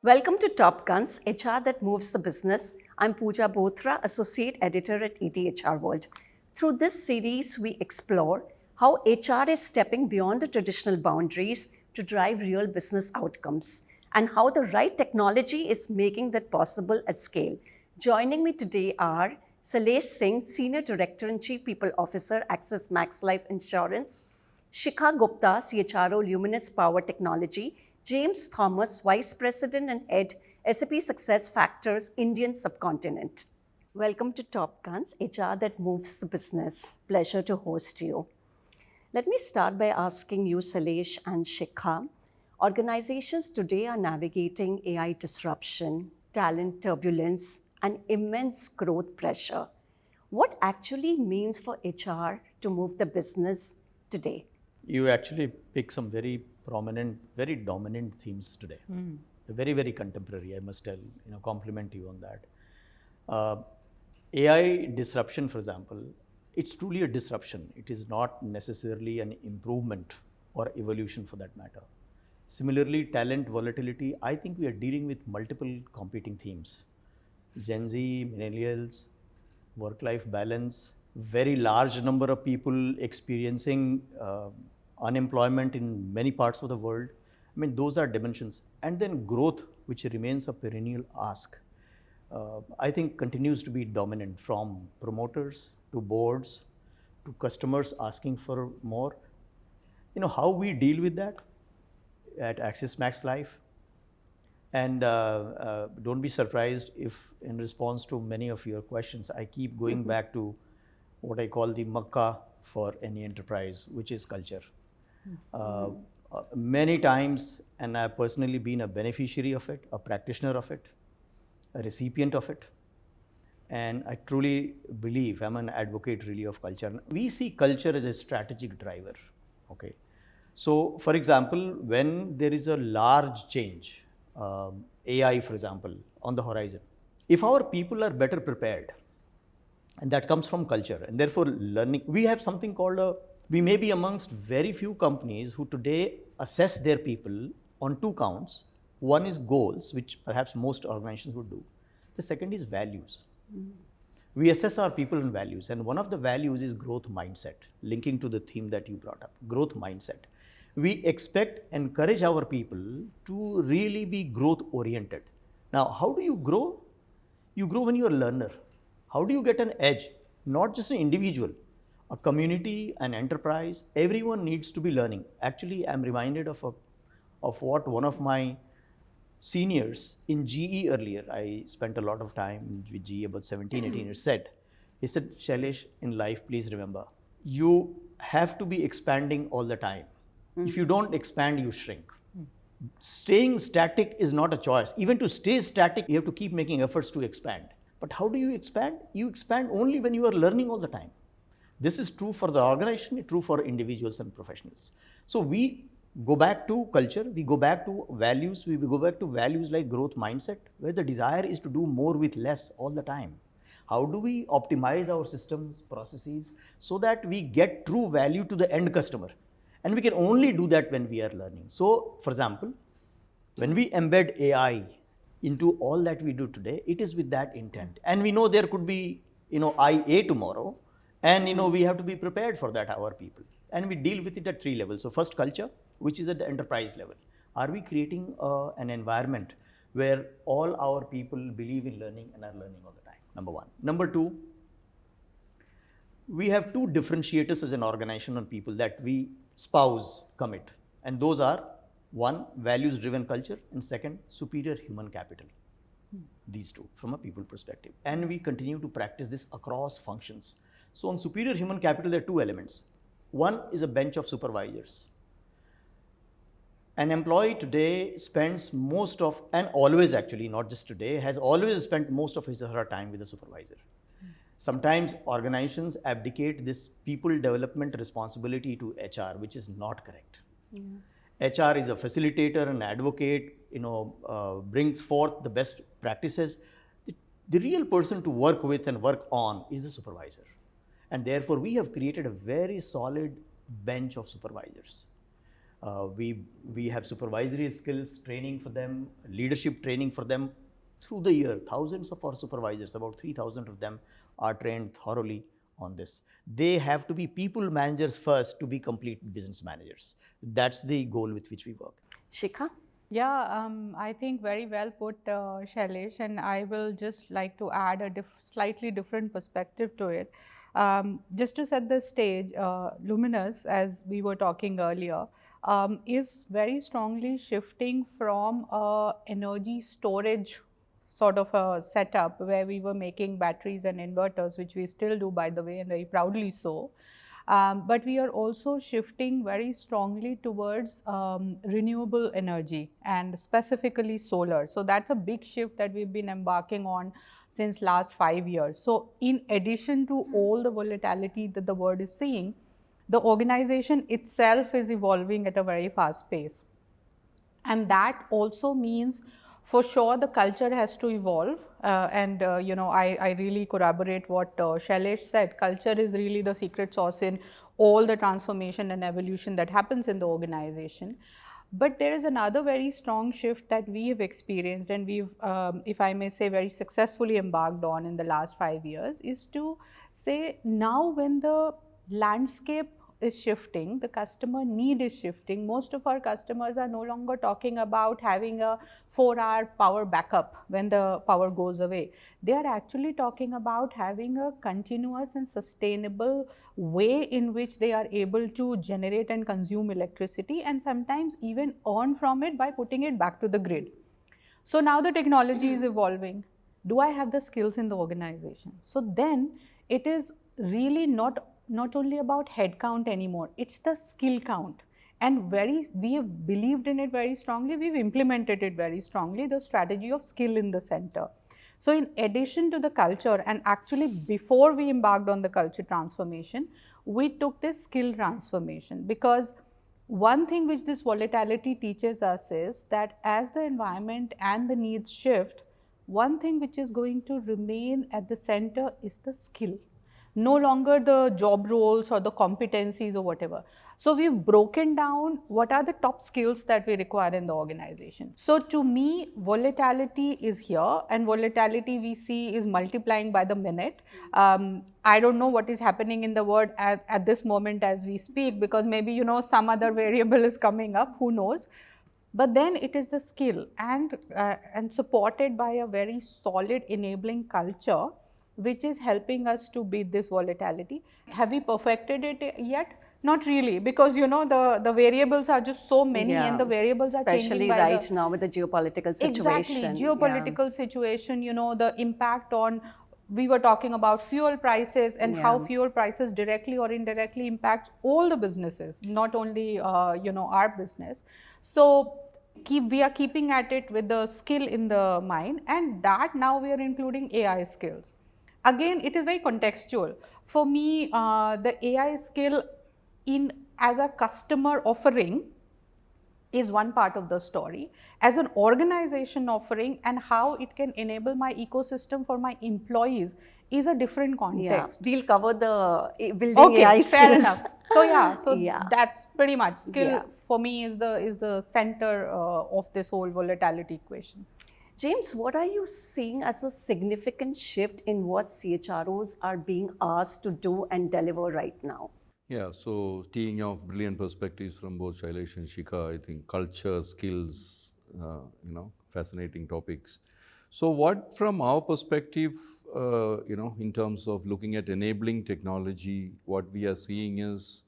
Welcome to Top Guns, HR that moves the business. I'm Puja Bothra, Associate Editor at ETHRWorld. Through this series, we explore how HR is stepping beyond the traditional boundaries to drive real business outcomes and how the right technology is making that possible at scale. Joining me today are Shailesh Singh, Senior Director and Chief People Officer, Axis Max Life Insurance; Shikha Gupta, CHRO, Luminous Power Technology; James Thomas, Vice President and Head, SAP SuccessFactors Indian Subcontinent. Welcome to Top Guns, HR that moves the business. Pleasure to host you. Let me start by asking you, Shailesh and Shikha. Organizations today are navigating AI disruption, talent turbulence, and immense growth pressure. What actually means for HR to move the business today? You actually pick some very prominent, very dominant themes today. Very, very contemporary, I must tell, compliment you on that. AI disruption, for example, it's truly a disruption. It is not necessarily an improvement or evolution for that matter. Similarly, talent volatility, I think we are dealing with multiple competing themes. Gen Z, millennials, work-life balance, very large number of people experiencing unemployment in many parts of the world. I mean, those are dimensions. And then growth, which remains a perennial ask, I think continues to be dominant, from promoters to boards to customers asking for more. How we deal with that at Axis Max Life. And don't be surprised if in response to many of your questions, I keep going back to what I call the Makkah for any enterprise, which is culture. Many times, and I've personally been a beneficiary of it, a practitioner of it, a recipient of it, and I truly believe I'm an advocate really of culture. We see culture as a strategic driver, okay? So, for example, when there is a large change, AI, for example, on the horizon, if our people are better prepared, and that comes from culture, and therefore learning, we have something called we may be amongst very few companies who today assess their people on two counts. One is goals, which perhaps most organizations would do. The second is values. We assess our people on values, and one of the values is growth mindset, linking to the theme that you brought up, growth mindset. We encourage our people to really be growth oriented. Now, how do you grow? You grow when you're a learner. How do you get an edge? Not just an individual, a community, an enterprise, everyone needs to be learning. Actually, I'm reminded of what one of my seniors in GE earlier, I spent a lot of time with GE, about 17, 18 years, said. He said, Shailesh, in life, please remember, you have to be expanding all the time. If you don't expand, you shrink. Staying static is not a choice. Even to stay static, you have to keep making efforts to expand. But how do you expand? You expand only when you are learning all the time. This is true for the organization, true for individuals and professionals. So we go back to culture, we go back to values, we go back to values like growth mindset, where the desire is to do more with less all the time. How do we optimize our systems, processes, so that we get true value to the end customer? And we can only do that when we are learning. So, for example, when we embed AI into all that we do today, it is with that intent. And we know there could be, IA tomorrow, and we have to be prepared for that, our people. And we deal with it at three levels. So first, culture, which is at the enterprise level. Are we creating an environment where all our people believe in learning and are learning all the time? Number one. Number two, we have two differentiators as an organization on people that we spouse, commit. And those are, one, values-driven culture, and second, superior human capital. These two, from a people perspective. And we continue to practice this across functions. So on superior human capital, there are two elements. One is a bench of supervisors. An employee today spends most of, and always actually, not just today, has always spent most of his or her time with a supervisor. Sometimes organizations abdicate this people development responsibility to HR, which is not correct. HR is a facilitator, an advocate, brings forth the best practices. The real person to work with and work on is the supervisor. And therefore, we have created a very solid bench of supervisors. We have supervisory skills training for them, leadership training for them through the year. Thousands of our supervisors, about 3,000 of them, are trained thoroughly on this. They have to be people managers first to be complete business managers. That's the goal with which we work. Shikha? Yeah, I think very well put, Shailesh, and I will just like to add a slightly different perspective to it. Just to set the stage, Luminous, as we were talking earlier, is very strongly shifting from a energy storage sort of a setup where we were making batteries and inverters, which we still do, by the way, and very proudly so. But we are also shifting very strongly towards renewable energy and specifically solar. So that's a big shift that we've been embarking on since last 5 years. So in addition to all the volatility that the world is seeing, the organization itself is evolving at a very fast pace. And that also means, for sure, the culture has to evolve. I really corroborate what Shailesh said. Culture is really the secret sauce in all the transformation and evolution that happens in the organization. But there is another very strong shift that we have experienced, and we've, if I may say, very successfully embarked on in the last 5 years, is to say now when the landscape is shifting, the customer need is shifting. Most of our customers are no longer talking about having a 4-hour power backup when the power goes away. They are actually talking about having a continuous and sustainable way in which they are able to generate and consume electricity, and sometimes even earn from it by putting it back to the grid. So now the technology is evolving. Do I have the skills in the organization? So then it is really not only about headcount anymore, it's the skill count. And we have believed in it very strongly, we've implemented it very strongly, the strategy of skill in the center. So in addition to the culture, and actually before we embarked on the culture transformation, we took this skill transformation, because one thing which this volatility teaches us is that as the environment and the needs shift, one thing which is going to remain at the center is the skill. No longer the job roles or the competencies or whatever. So we've broken down what are the top skills that we require in the organization. So to me, volatility is here, and volatility we see is multiplying by the minute. I don't know what is happening in the world at this moment as we speak, because maybe, some other variable is coming up, who knows. But then it is the skill, and supported by a very solid enabling culture, which is helping us to beat this volatility. Have we perfected it yet? Not really, because the variables are just so many, and the variables are changing especially right now with the geopolitical situation. Exactly, geopolitical situation, the impact on, we were talking about fuel prices and how fuel prices directly or indirectly impacts all the businesses, not only our business. So we are keeping at it with the skill in the mind, and that now we are including AI skills. Again, it is very contextual. For me, the AI skill as a customer offering is one part of the story. As an organization offering, and how it can enable my ecosystem for my employees is a different context. Yeah, we'll cover the building AI skills. Fair enough. So that's pretty much skill for me is the center of this whole volatility equation. James, what are you seeing as a significant shift in what CHROs are being asked to do and deliver right now? Yeah, so teeing off brilliant perspectives from both Shailesh and Shikha, I think culture, skills, fascinating topics. So what from our perspective, in terms of looking at enabling technology, what we are seeing is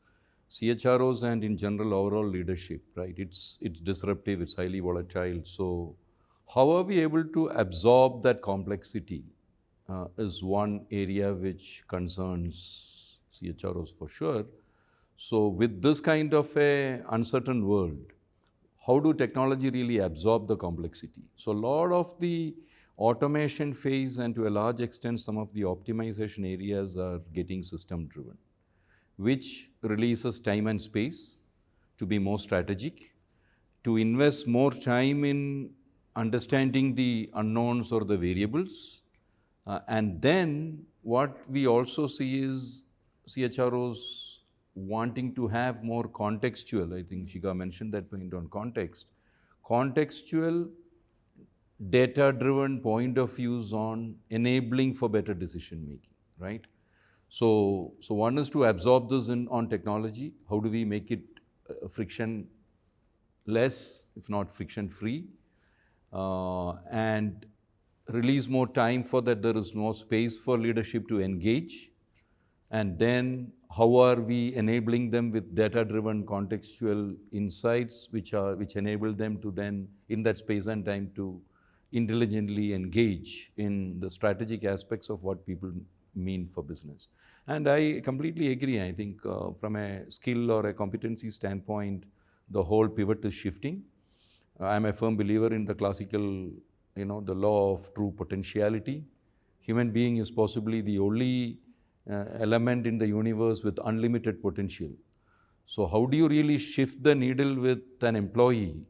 CHROs and in general overall leadership, right? It's disruptive, it's highly volatile. So how are we able to absorb that complexity is one area which concerns CHROs for sure. So with this kind of a uncertain world, how do technology really absorb the complexity? So a lot of the automation phase and to a large extent some of the optimization areas are getting system driven, which releases time and space to be more strategic, to invest more time in understanding the unknowns or the variables. And then what we also see is CHROs wanting to have more contextual, I think Shikha mentioned that point on context, contextual, data-driven point of views on enabling for better decision making, right? So one is to absorb this on technology. How do we make it friction less, if not friction free, and release more time for that there is no space for leadership to engage. And then how are we enabling them with data-driven contextual insights which enable them to then, in that space and time, to intelligently engage in the strategic aspects of what people mean for business. And I completely agree. I think from a skill or a competency standpoint, the whole pivot is shifting. I'm a firm believer in the classical, the law of true potentiality. Human being is possibly the only element in the universe with unlimited potential. So how do you really shift the needle with an employee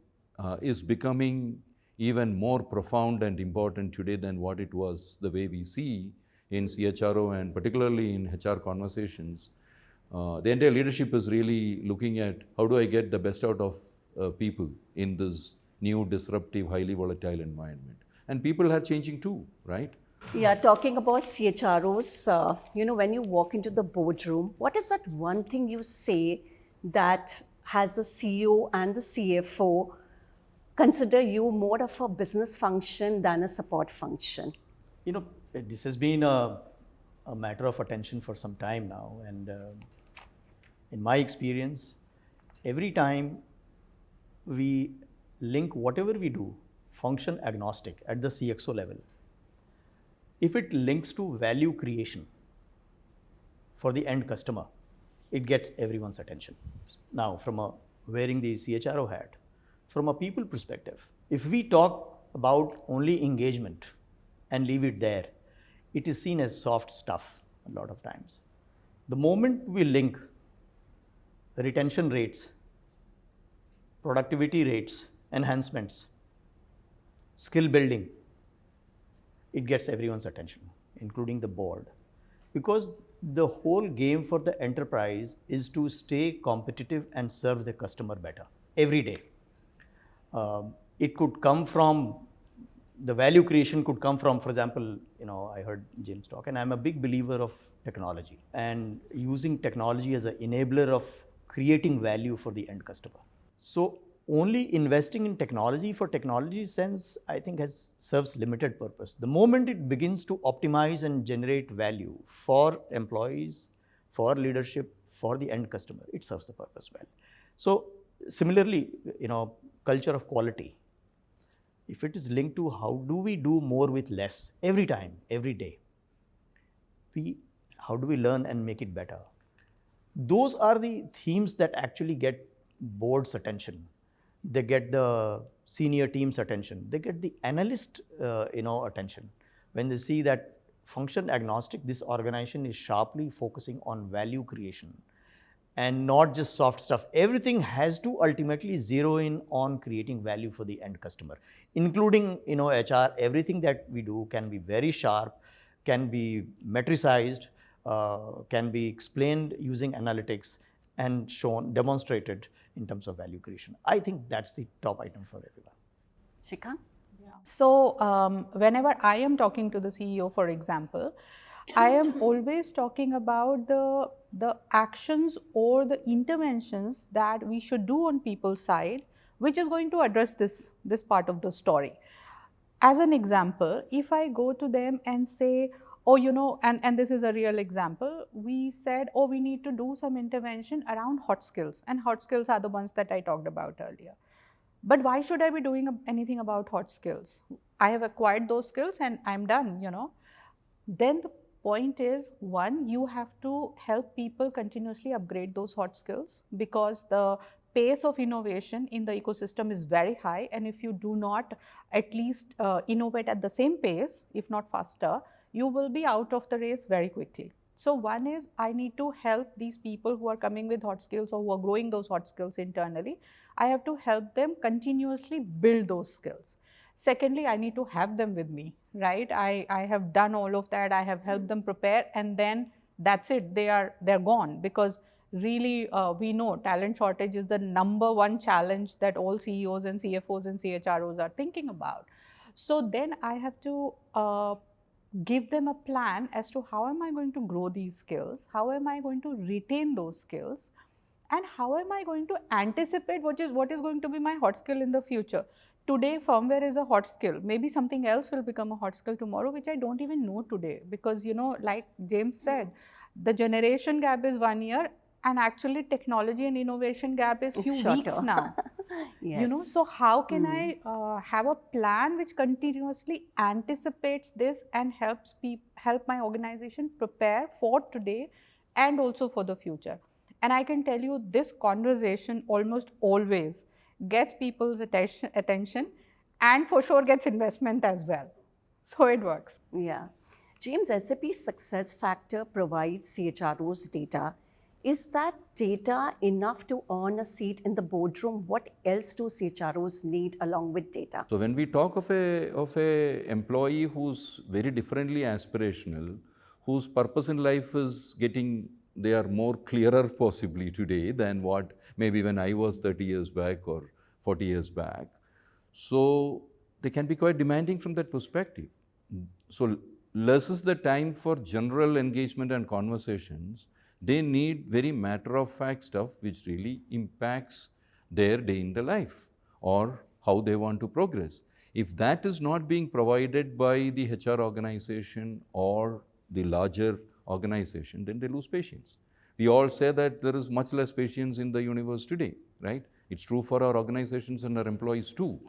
is becoming even more profound and important today than what it was the way we see in CHRO and particularly in HR conversations. The entire leadership is really looking at how do I get the best out of people in this new disruptive, highly volatile environment. And people are changing too, right? Yeah, talking about CHROs, when you walk into the boardroom, what is that one thing you say that has the CEO and the CFO consider you more of a business function than a support function? This has been a matter of attention for some time now. And in my experience, every time we link whatever we do, function agnostic at the CXO level, if it links to value creation for the end customer, it gets everyone's attention. Now, wearing the CHRO hat, from a people perspective, if we talk about only engagement and leave it there, it is seen as soft stuff a lot of times. The moment we link retention rates, productivity rates, enhancements, skill building, it gets everyone's attention, including the board. Because the whole game for the enterprise is to stay competitive and serve the customer better every day. It could come from, the value creation could come from, for example, I heard James talk, and I'm a big believer of technology and using technology as an enabler of creating value for the end customer. So only investing in technology for technology's sense, I think, serves limited purpose. The moment it begins to optimize and generate value for employees, for leadership, for the end customer, it serves the purpose well. So similarly, culture of quality, if it is linked to how do we do more with less every time, every day, how do we learn and make it better? Those are the themes that actually get board's attention. They get the senior team's attention. They get the analyst, attention. When they see that function agnostic, this organization is sharply focusing on value creation and not just soft stuff. Everything has to ultimately zero in on creating value for the end customer, including, HR. Everything that we do can be very sharp, can be metricized, can be explained using analytics and demonstrated in terms of value creation. I think that's the top item for everyone. Shikha? Yeah. So whenever I am talking to the CEO, for example, I am always talking about the actions or the interventions that we should do on people's side, which is going to address this part of the story. As an example, if I go to them and say, oh, and this is a real example, we said, oh, we need to do some intervention around hot skills, and hot skills are the ones that I talked about earlier. But why should I be doing anything about hot skills? I have acquired those skills and I'm done, Then the point is, one, you have to help people continuously upgrade those hot skills, because the pace of innovation in the ecosystem is very high, and if you do not at least innovate at the same pace, if not faster, you will be out of the race very quickly. So one is, I need to help these people who are coming with hot skills or who are growing those hot skills internally. I have to help them continuously build those skills. Secondly, I need to have them with me, right? I have done all of that. I have helped them prepare, and then that's it. They're gone, because really, we know talent shortage is the #1 challenge that all CEOs and CFOs and CHROs are thinking about. So then I have to give them a plan as to how am I going to grow these skills, how am I going to retain those skills, and how am I going to anticipate what is going to be my hot skill in the future. Today, firmware is a hot skill. Maybe something else will become a hot skill tomorrow, which I don't even know today. Because, like James said, the generation gap is 1 year, and actually technology and innovation gap is few weeks now. Yes. So how can I have a plan which continuously anticipates this and help my organization prepare for today and also for the future. And I can tell you, this conversation almost always gets people's attention and for sure gets investment as well. So it works. Yeah. James, SAP SuccessFactor provides CHROs data. Is that data enough to earn a seat in the boardroom? What else do CHROs need along with data? So when we talk of a employee who's very differently aspirational, whose purpose in life is they are more clearer possibly today than what maybe when I was 30 years back or 40 years back. So they can be quite demanding from that perspective. So less is the time for general engagement and conversations. They need very matter-of-fact stuff which really impacts their day in the life or how they want to progress. If that is not being provided by the HR organization or the larger organization, then they lose patience. We all say that there is much less patience in the universe today, right? It's true for our organizations and our employees too.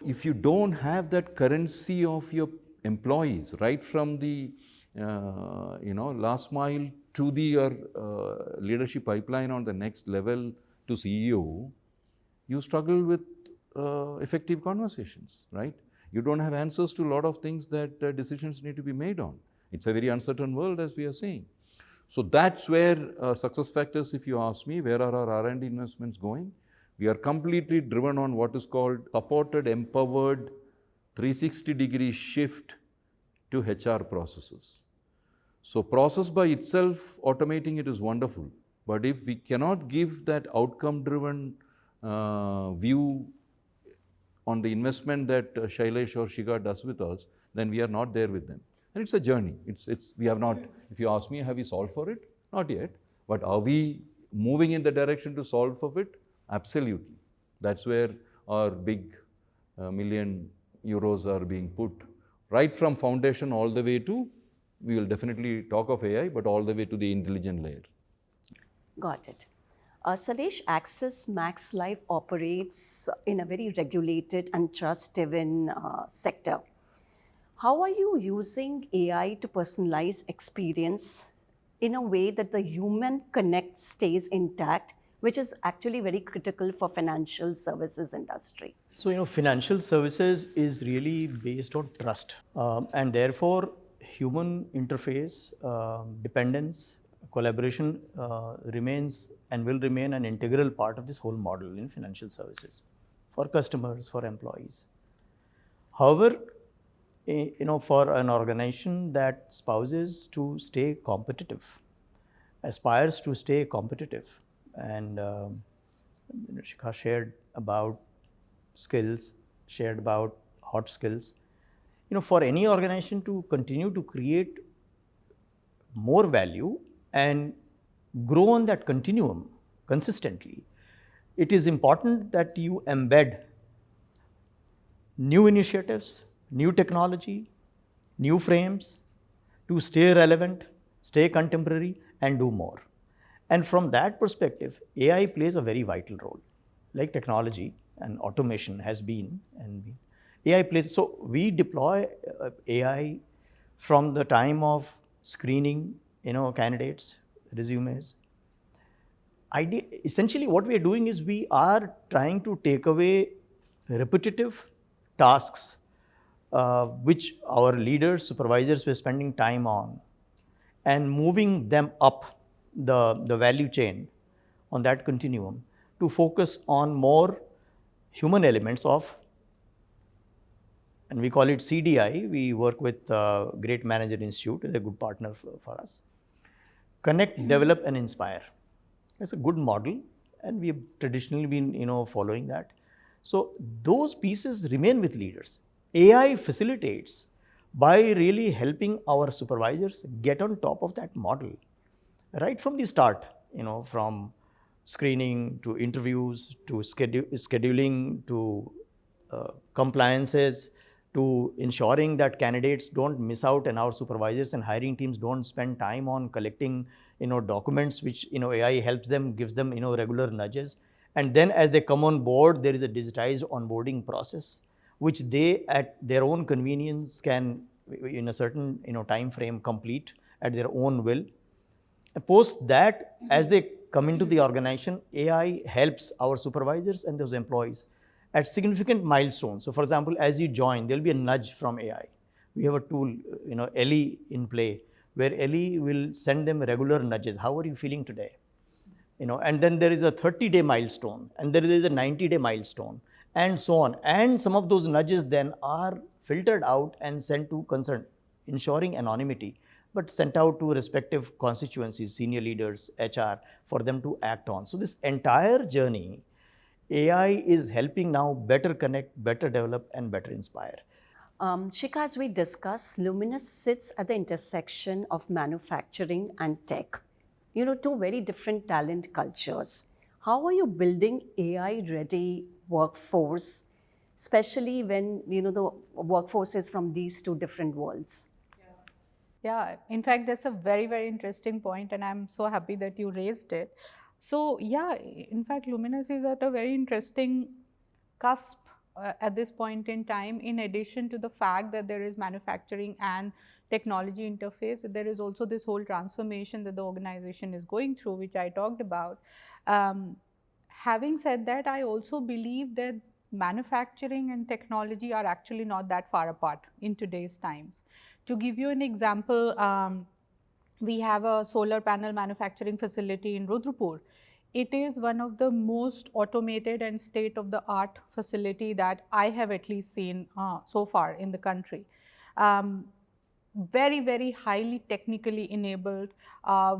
If you don't have that currency of your employees, right from the last mile to the leadership pipeline on the next level to CEO, you struggle with effective conversations, right? You don't have answers to a lot of things that decisions need to be made on. It's a very uncertain world, as we are saying. So that's where SuccessFactors, if you ask me, where are our R&D investments going? We are completely driven on what is called supported, empowered, 360-degree shift to HR processes. So process by itself, automating it is wonderful. But if we cannot give that outcome-driven view on the investment that Shailesh or Shikha does with us, then we are not there with them. And it's a journey. We have not, if you ask me, have we solved for it? Not yet. But are we moving in the direction to solve for it? Absolutely. That's where our big million euros are being put. Right from foundation all the way to, we will definitely talk of AI, but all the way to the intelligent layer. Got it. Shailesh, Axis Max Life operates in a very regulated and trust-driven sector. How are you using AI to personalize experience in a way that the human connect stays intact, which is actually very critical for financial services industry? So, financial services is really based on trust. And therefore, human interface, dependence, collaboration remains and will remain an integral part of this whole model in financial services for customers, for employees. However, for an organization that espouses to stay competitive, aspires to stay competitive, and Shikha shared about skills, shared about hot skills. For any organization to continue to create more value and grow on that continuum consistently, it is important that you embed new initiatives, new technology, new frames to stay relevant, stay contemporary, and do more. And from that perspective, AI plays a very vital role, like technology and automation has been. And AI plays, so we deploy AI from the time of screening, candidates, resumes. Essentially, what we are doing is we are trying to take away repetitive tasks which our leaders, supervisors were spending time on, and moving them up the value chain on that continuum to focus on more human elements of, and we call it CDI. We work with Great Manager Institute, is a good partner for us. Connect, develop, and inspire. It's a good model, and we've traditionally been, following that. So those pieces remain with leaders. AI facilitates by really helping our supervisors get on top of that model right from the start, from screening to interviews to scheduling to compliances to ensuring that candidates don't miss out and our supervisors and hiring teams don't spend time on collecting documents which AI helps them, gives them regular nudges, and then as they come on board there is a digitized onboarding process which they at their own convenience can in a certain time frame complete at their own will. Post that, as they come into the organization, AI helps our supervisors and those employees at significant milestones. So, for example, as you join, there'll be a nudge from AI. We have a tool, Ellie in play, where Ellie will send them regular nudges. How are you feeling today? And then there is a 30-day milestone, and there is a 90-day milestone, and so on. And some of those nudges then are filtered out and sent to concerned, ensuring anonymity, but sent out to respective constituencies, senior leaders, HR, for them to act on. So this entire journey, AI is helping now better connect, better develop, and better inspire. Shikha, as we discuss, Luminous sits at the intersection of manufacturing and tech. Two very different talent cultures. How are you building AI-ready workforce, especially when the workforce is from these two different worlds? Yeah, in fact, that's a very, very interesting point, and I'm so happy that you raised it. So, yeah, in fact, Luminous is at a very interesting cusp at this point in time. In addition to the fact that there is manufacturing and technology interface, there is also this whole transformation that the organization is going through, which I talked about. Having said that, I also believe that manufacturing and technology are actually not that far apart in today's times. To give you an example, we have a solar panel manufacturing facility in Rudrapur. It is one of the most automated and state-of-the-art facility that I have at least seen so far in the country. Very, very highly technically enabled.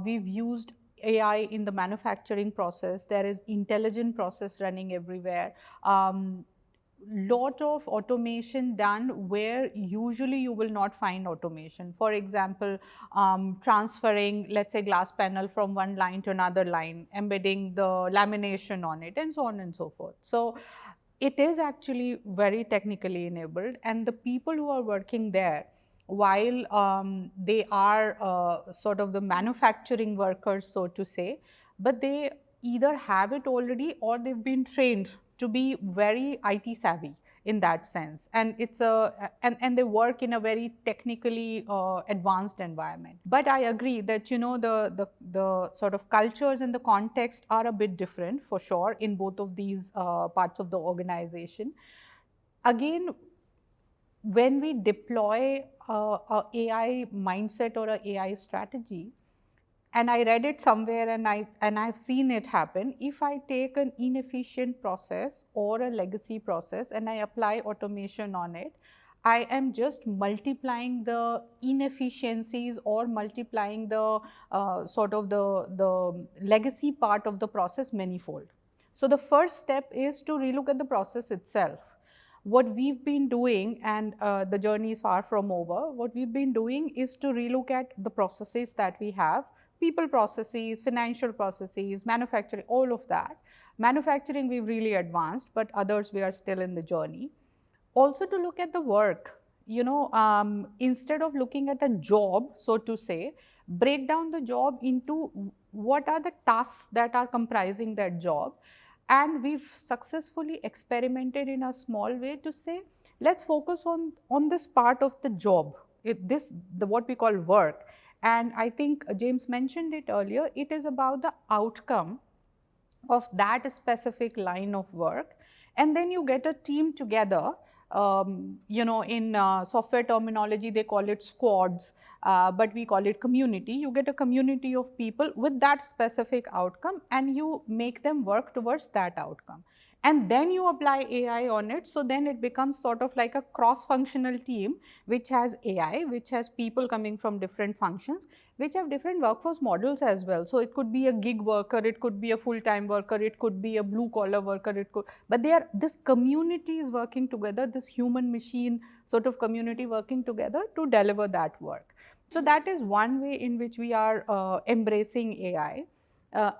We've used AI in the manufacturing process. There is intelligent process running everywhere. Lot of automation done where usually you will not find automation. For example, transferring, let's say, glass panel from one line to another line, embedding the lamination on it, and so on and so forth. So it is actually very technically enabled, and the people who are working there, while they are sort of the manufacturing workers, so to say, but they either have it already or they've been trained to be very IT savvy in that sense, and it's and they work in a very technically advanced environment. But I agree that the sort of cultures and the context are a bit different for sure in both of these parts of the organization. Again, when we deploy a AI mindset or a AI strategy, and I read it somewhere and I've seen it happen, if I take an inefficient process or a legacy process and I apply automation on it, I am just multiplying the inefficiencies or multiplying the sort of the legacy part of the process manifold. So the first step is to relook at the process itself. What we've been doing, and the journey is far from over, what we've been doing is to relook at the processes that we have, people processes, financial processes, manufacturing, all of that. Manufacturing we've really advanced, but others we are still in the journey. Also to look at the work, instead of looking at a job, so to say, break down the job into what are the tasks that are comprising that job. And we've successfully experimented in a small way to say, let's focus on this part of the job, what we call work. And I think James mentioned it earlier, it is about the outcome of that specific line of work. And then you get a team together. In software terminology, they call it squads, but we call it community. You get a community of people with that specific outcome and you make them work towards that outcome. and then you apply AI on it. So then it becomes sort of like a cross-functional team which has AI, which has people coming from different functions, which have different workforce models as well. So it could be a gig worker, it could be a full-time worker, it could be a blue-collar worker, but this community is working together, this human-machine sort of community working together to deliver that work. So that is one way in which we are embracing AI.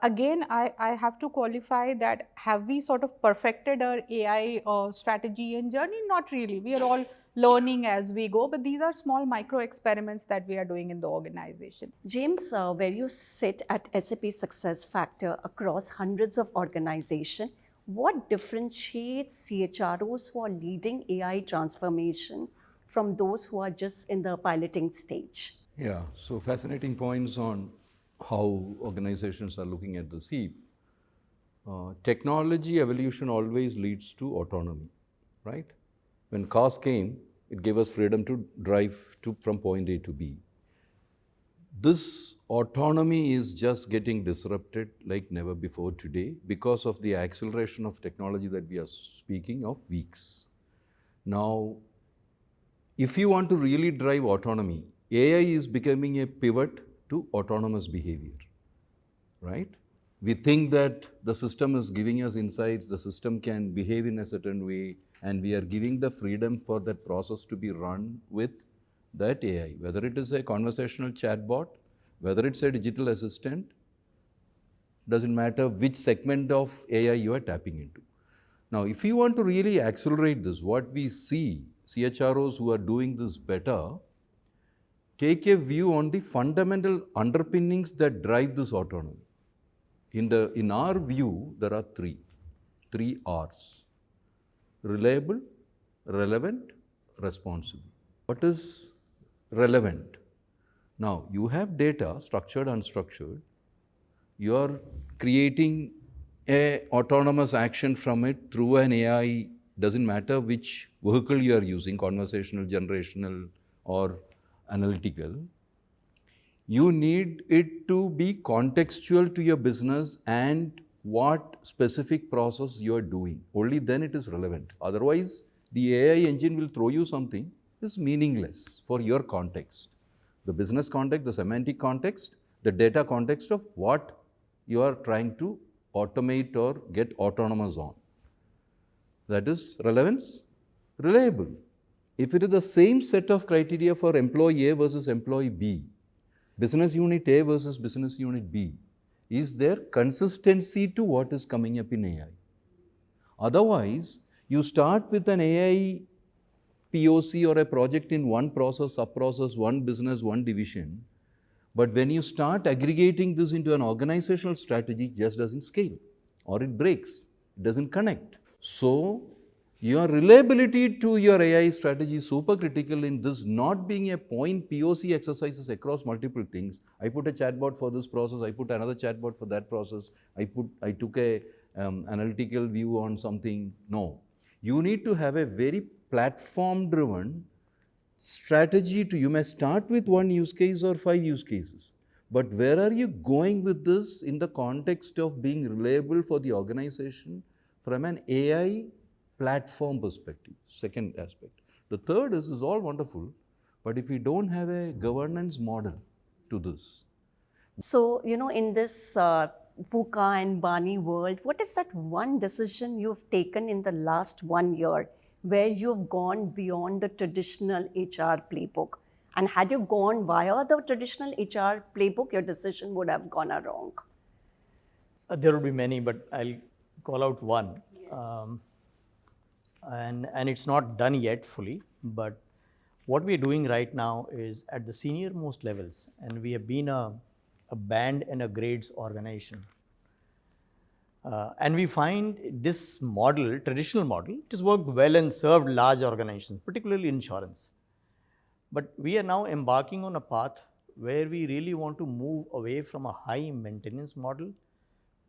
Again, I have to qualify that have we sort of perfected our AI strategy and journey? Not really. We are all learning as we go, but these are small micro experiments that we are doing in the organization. James, where you sit at SAP SuccessFactor across hundreds of organizations, what differentiates CHROs who are leading AI transformation from those who are just in the piloting stage? Yeah, so fascinating points on how organizations are looking at the SEEP. Technology evolution always leads to autonomy, right? When cars came, it gave us freedom to drive from point A to B. This autonomy is just getting disrupted like never before today because of the acceleration of technology that we are speaking of weeks. Now, if you want to really drive autonomy, AI is becoming a pivot to autonomous behavior, right? We think that the system is giving us insights, the system can behave in a certain way, and we are giving the freedom for that process to be run with that AI, whether it is a conversational chatbot, whether it's a digital assistant, doesn't matter which segment of AI you are tapping into. Now, if you want to really accelerate this, what we see, CHROs who are doing this better, take a view on the fundamental underpinnings that drive this autonomy. In our view, there are three R's: reliable, relevant, responsible. What is relevant? Now, you have data, structured, unstructured. You are creating an autonomous action from it through an AI, doesn't matter which vehicle you are using, conversational, generational, or analytical. You need it to be contextual to your business and what specific process you are doing. Only then it is relevant. Otherwise, the AI engine will throw you something is meaningless for your context. The business context, the semantic context, the data context of what you are trying to automate or get autonomous on. That is relevance. Reliable. If it is the same set of criteria for employee A versus employee B, business unit A versus business unit B, is there consistency to what is coming up in AI? Otherwise, you start with an AI POC or a project in one process, sub-process, one business, one division, but when you start aggregating this into an organizational strategy, it just doesn't scale, or it breaks, it doesn't connect. So, your reliability to your AI strategy is super critical in this not being a point POC exercises across multiple things. I put a chatbot for this process, I put another chatbot for that process, I took a analytical view on something. No. You need to have a very platform-driven strategy you may start with one use case or 5 use cases. But where are you going with this in the context of being reliable for the organization from an AI platform perspective? Second aspect. The third is all wonderful, but if we don't have a governance model to this. So, in this VUCA and Bani world, what is that one decision you've taken in the last 1 year where you've gone beyond the traditional HR playbook? And had you gone via the traditional HR playbook, your decision would have gone wrong. There would be many, but I'll call out one. Yes. And it's not done yet fully, but what we're doing right now is at the senior most levels, and we have been a band and a grades organization. And we find this model, traditional model, it has worked well and served large organizations, particularly insurance. But we are now embarking on a path where we really want to move away from a high maintenance model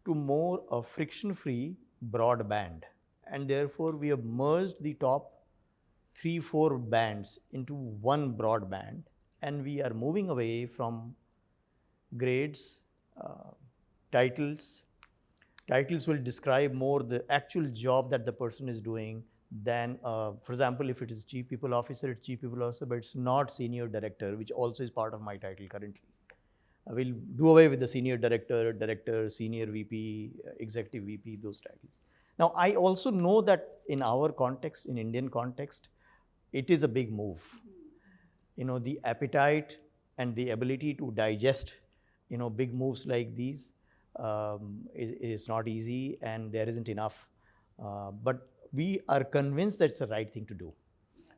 to more a friction-free broadband. And therefore, we have merged the top 3-4 bands into one broadband, and we are moving away from grades, titles, titles will describe more the actual job that the person is doing than, for example, if it is Chief People Officer, it's Chief People Officer, but it's not Senior Director, which also is part of my title currently. I will do away with the Senior Director, Senior VP, Executive VP, those titles. Now, I also know that in our context, in Indian context, it is a big move. The appetite and the ability to digest, big moves like these is not easy, and there isn't enough. But we are convinced that's the right thing to do.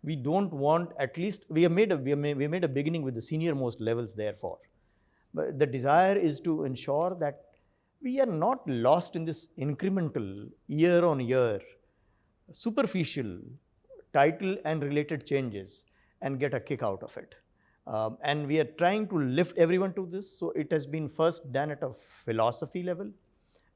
We don't want, at least, we made a beginning with the senior most levels therefore. But the desire is to ensure that we are not lost in this incremental, year on year, superficial title and related changes and get a kick out of it. And we are trying to lift everyone to this. So it has been first done at a philosophy level,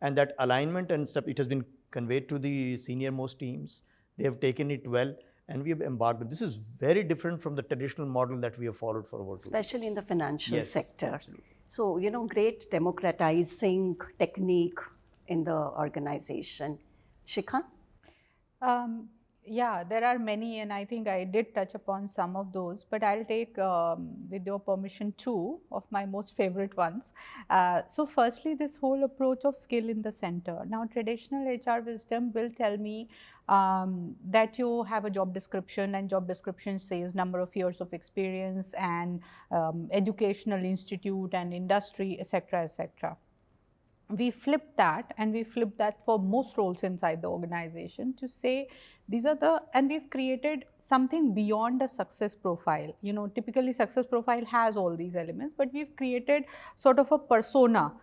and that alignment and stuff, it has been conveyed to the senior most teams. They have taken it well, and we have embarked. This is very different from the traditional model that we have followed for over 2 years. Especially in the financial sector. Absolutely. So, great democratizing technique in the organization. Shikha? Yeah, there are many, and I think I did touch upon some of those, but I'll take, with your permission, 2 of my most favorite ones. So firstly, this whole approach of skill in the center. Now, traditional HR wisdom will tell me that you have a job description, and job description says number of years of experience and educational institute and industry, etc., etc. We flipped that, and we flipped that for most roles inside the organization to say these are and we've created something beyond a success profile. Typically success profile has all these elements, but we've created sort of a persona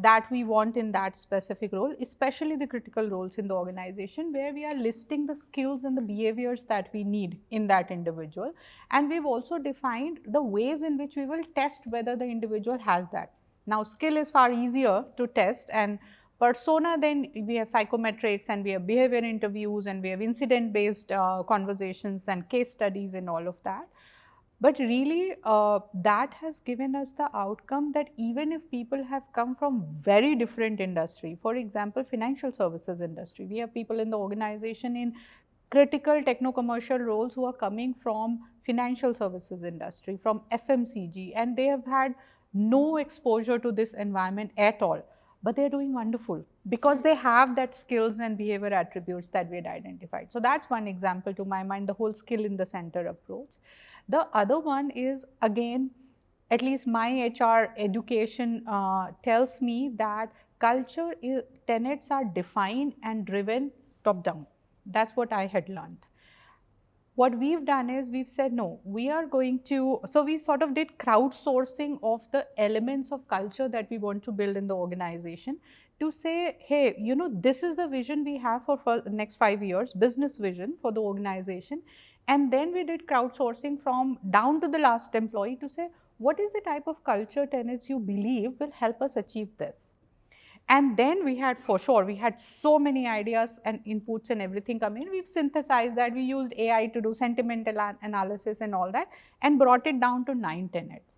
that we want in that specific role, especially the critical roles in the organization, where we are listing the skills and the behaviors that we need in that individual. And we've also defined the ways in which we will test whether the individual has that. Now, skill is far easier to test, and persona, then we have psychometrics, and we have behavior interviews, and we have incident-based conversations and case studies and all of that. But really, that has given us the outcome that even if people have come from very different industry, for example, financial services industry, we have people in the organization in critical techno-commercial roles who are coming from financial services industry, from FMCG, and they have had no exposure to this environment at all, but they're doing wonderful because they have that skills and behavior attributes that we had identified. So that's one example to my mind, the whole skill in the center approach. The other one is, again, at least my HR education tells me that culture tenets are defined and driven top down. That's what I had learned. What we've done is we've said, no, we are going to, so we sort of did crowdsourcing of the elements of culture that we want to build in the organization to say, hey, this is the vision we have for the next 5 years, business vision for the organization. And then we did crowdsourcing from down to the last employee to say, what is the type of culture tenets you believe will help us achieve this? And then we had, for sure, we had so many ideas and inputs and everything come in. We've synthesized that. We used AI to do sentimental analysis and all that, and brought it down to 9 tenets.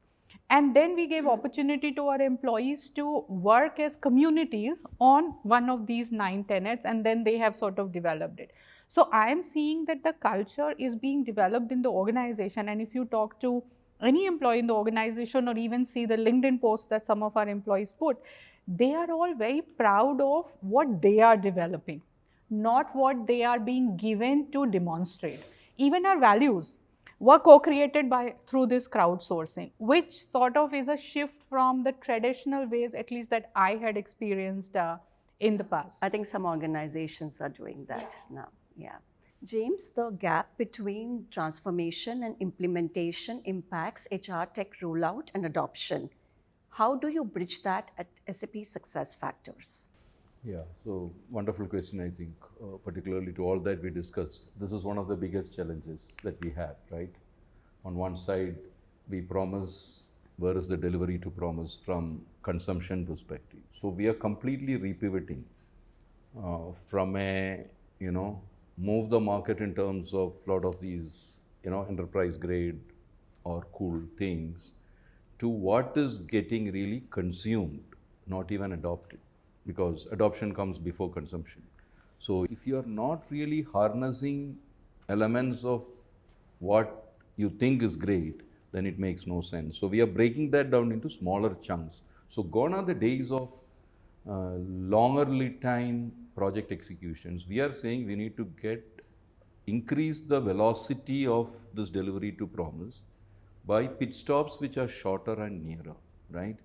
And then we gave opportunity to our employees to work as communities on one of these 9 tenets, and then they have sort of developed it. So I am seeing that the culture is being developed in the organization, and if you talk to any employee in the organization or even see the LinkedIn posts that some of our employees put, they are all very proud of what they are developing, not what they are being given to demonstrate. Even our values were co-created through this crowdsourcing, which sort of is a shift from the traditional ways, at least that I had experienced in the past. I think some organizations are doing that now. Yeah. James, the gap between transformation and implementation impacts HR tech rollout and adoption. How do you bridge that at SAP SuccessFactors? Yeah, so wonderful question, I think, particularly to all that we discussed. This is one of the biggest challenges that we have, right? On one side, we promise, where is the delivery to promise from consumption perspective? So we are completely repivoting from a, move the market in terms of a lot of these, enterprise grade or cool things to what is getting really consumed, not even adopted. because adoption comes before consumption. So if you are not really harnessing elements of what you think is great, then it makes no sense. So we are breaking that down into smaller chunks. So gone are the days of longer lead time project executions. We are saying we need to increase the velocity of this delivery to promise by pit stops which are shorter and nearer, right?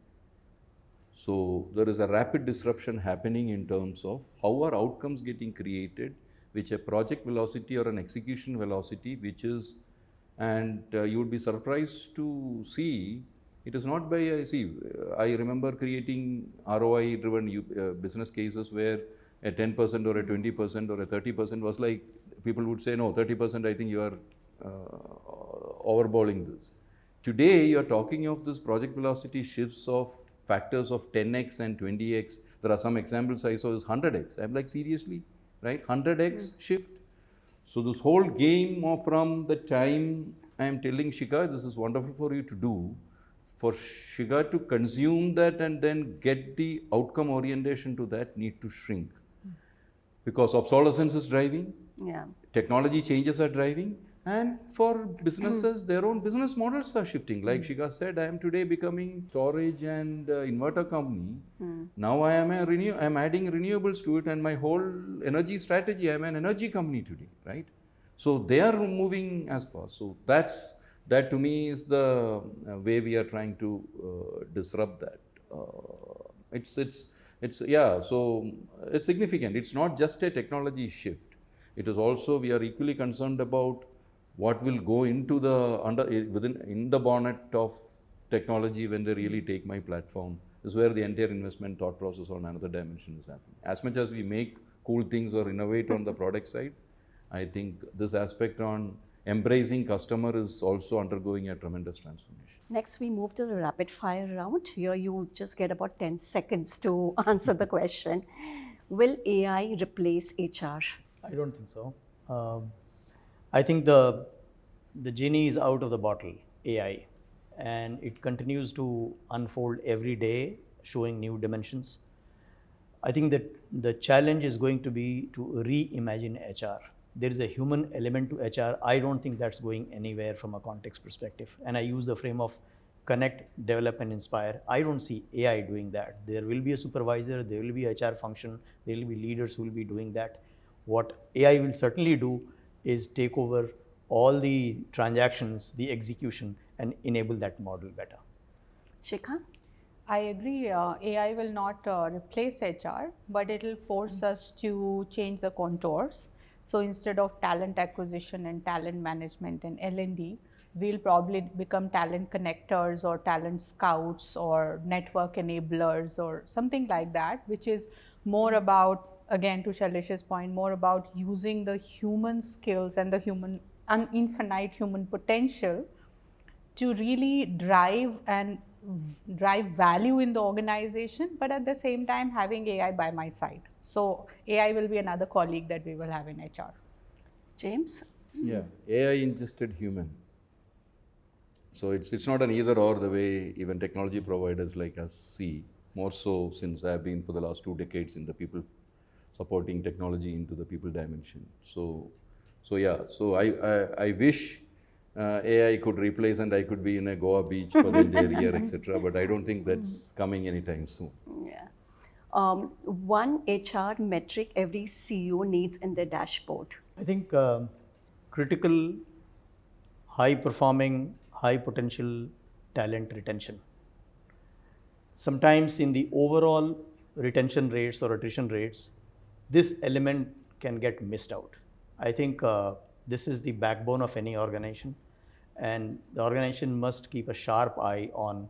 So there is a rapid disruption happening in terms of how are outcomes getting created, which a project velocity or an execution velocity, which is, and you would be surprised to see, it is not by, I remember creating ROI driven business cases where a 10% or a 20% or a 30% was like, people would say, no, 30%, I think you are overballing this. Today, you are talking of this project velocity shifts of factors of 10x and 20x. There are some examples I saw is 100x. I'm like, seriously, right? 100x shift. So this whole game of from the time I am telling Shikha, this is wonderful for you to do, for Shikha to consume that and then get the outcome orientation to that need to shrink. Because obsolescence is driving, technology changes are driving, and for businesses, their own business models are shifting. Like Shikha said, I am today becoming storage and inverter company. Now I am adding renewables to it, and my whole energy strategy, I am an energy company today, right? So they are moving as fast. So that to me is the way we are trying to disrupt that. So it's significant. It's not just a technology shift. It is also, we are equally concerned about what will go into in the bonnet of technology when they really take my platform. This is where the entire investment thought process on another dimension is happening. As much as we make cool things or innovate on the product side, I think this aspect on embracing customer is also undergoing a tremendous transformation. Next, we move to the rapid fire round. Here you just get about 10 seconds to answer the question. Will AI replace HR? I don't think so. I think the genie is out of the bottle, AI, and it continues to unfold every day, showing new dimensions. I think that the challenge is going to be to reimagine HR. There is a human element to HR. I don't think that's going anywhere from a context perspective. And I use the frame of connect, develop, and inspire. I don't see AI doing that. There will be a supervisor, there will be a HR function, there will be leaders who will be doing that. What AI will certainly do is take over all the transactions, the execution, and enable that model better. Shikha? I agree, AI will not replace HR, but it will force us to change the contours. So instead of talent acquisition and talent management and L&D, we'll probably become talent connectors or talent scouts or network enablers or something like that, which is more about, again, to Shailesh's point, more about using the human skills and the infinite human potential to really drive value in the organization, but at the same time having AI by my side. So AI will be another colleague that we will have in HR. James? Yeah, AI ingested human. So it's not an either or the way even technology providers like us see, more so since I have been for the last 2 decades in the people supporting technology into the people dimension. So I wish AI could replace and I could be in a Goa beach for the entire year, etc. But I don't think that's coming anytime soon. Yeah. One HR metric every CEO needs in their dashboard. I think critical, high-performing, high-potential talent retention. Sometimes in the overall retention rates or attrition rates, this element can get missed out. I think this is the backbone of any organization, and the organization must keep a sharp eye on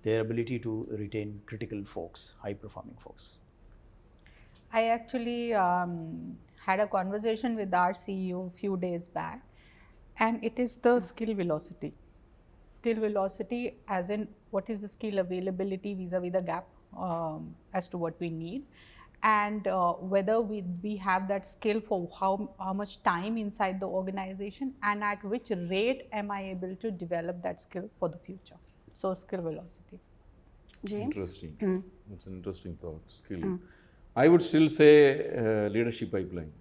their ability to retain critical folks, high-performing folks. I actually had a conversation with our CEO a few days back, and it is the skill velocity. Skill velocity as in what is the skill availability vis-a-vis the gap as to what we need, and whether we have that skill for how much time inside the organization and at which rate am I able to develop that skill for the future. So skill velocity. James? Interesting. That's an interesting thought, skill. I would still say leadership pipeline.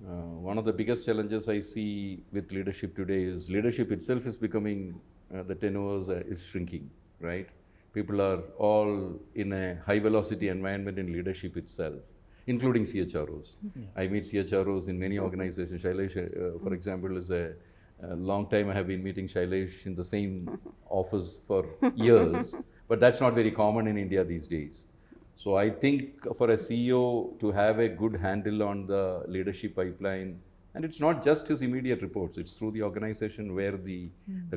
One of the biggest challenges I see with leadership today is leadership itself is becoming, the tenures is shrinking, right? People are all in a high velocity environment in leadership itself, including CHROs. I meet CHROs in many organizations. Shailesh, for example, is a long time I have been meeting Shailesh in the same office for years, but that's not very common in India these days. So I think for a CEO to have a good handle on the leadership pipeline, and it's not just his immediate reports, it's through the organization where the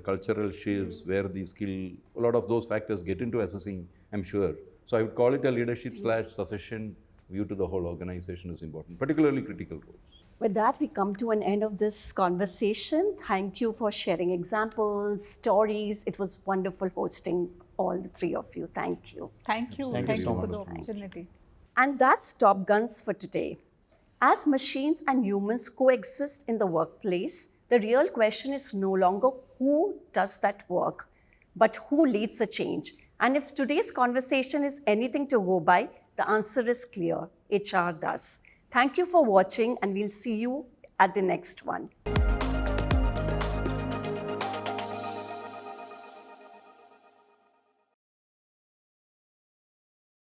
cultural shifts, where the skill, a lot of those factors get into assessing, I'm sure. So I would call it a leadership / succession view to the whole organization is important, particularly critical roles. With that, we come to an end of this conversation. Thank you for sharing examples, stories. It was wonderful hosting all the three of you. Thank you. Thank you. Thank you so for the much. opportunity. And that's Top Guns for today. As machines and humans coexist in the workplace, the real question is no longer who does that work, but who leads the change. And if today's conversation is anything to go by, the answer is clear: HR does. Thank you for watching, and we'll see you at the next one.